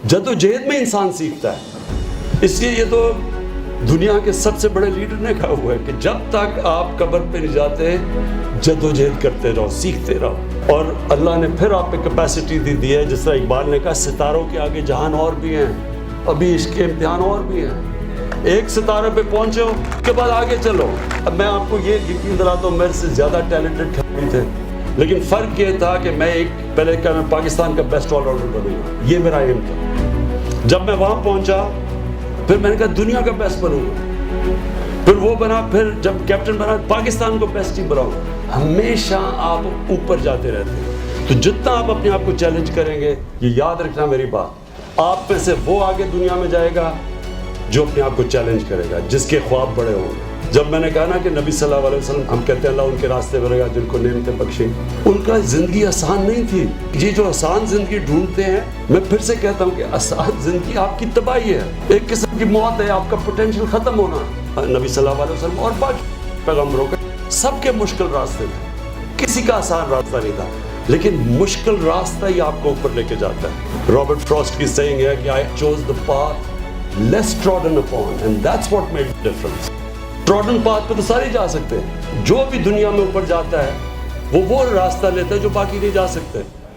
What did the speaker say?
जद्दोजहद में इंसान सीखता है। इसलिए ये तो दुनिया के सबसे बड़े लीडर ने कहा हुआ है कि जब तक आप कब्र पे नहीं जाते जद्दोजहद करते रहो, सीखते रहो। और अल्लाह ने फिर आप पे कैपेसिटी दी है, जिस तरह इकबाल ने कहा सितारों के आगे जहान और भी हैं, अभी इसके इम्तिहान और भी हैं। एक सितारे पे पहुंचे हो उसके बाद आगे चलो। अब मैं आपको ये यकीन दिलाता हूँ मेरे से ज़्यादा टैलेंटेड खिलाड़ी थे, लेकिन फ़र्क ये था कि मैं पहले क्या मैं पाकिस्तान का बेस्ट ऑलराउंडर बनूंगा, ये मेरा एम था। जब मैं वहाँ पहुँचा फिर मैंने कहा दुनिया का बेस्ट बनूंगा, फिर वो बना, फिर जब कैप्टन बना पाकिस्तान को बेस्ट टीम बनाऊंगा। हमेशा आप ऊपर जाते रहते हैं। तो जितना आप अपने आप को चैलेंज करेंगे, ये याद रखना मेरी बात, आप में से वो आगे दुनिया में जाएगा जो अपने आप को चैलेंज करेगा, जिसके ख्वाब बड़े होंगे। जब मैंने कहा ना कि नबी सल्लल्लाहु अलैहि वसल्लम, हम कहते हैं अल्लाह उनके रास्ते बढ़ेगा जिनको नेमतें बख्शे, उनका ज़िंदगी आसान नहीं थी। ये जो आसान ज़िंदगी ढूंढते हैं, मैं फिर से कहता हूँ कि आसान ज़िंदगी आपकी तबाही है, एक किस्म की मौत है, आपका पोटेंशियल ख़त्म होना। नबी सल्लल्लाहु अलैहि वसल्लम और बाकी पैगम्बरों के सबके मुश्किल रास्ते थे, किसी का आसान रास्ता नहीं था, लेकिन मुश्किल रास्ता ही आपको ऊपर लेके जाता है। रॉबर्ट फ्रॉस्ट की सेइंग है कि I chose the path less trodden upon and that's what made the difference. Trodden path पे तो सारे जा सकते हैं, जो भी दुनिया में ऊपर जाता है वो रास्ता लेता है जो बाकी नहीं जा सकते।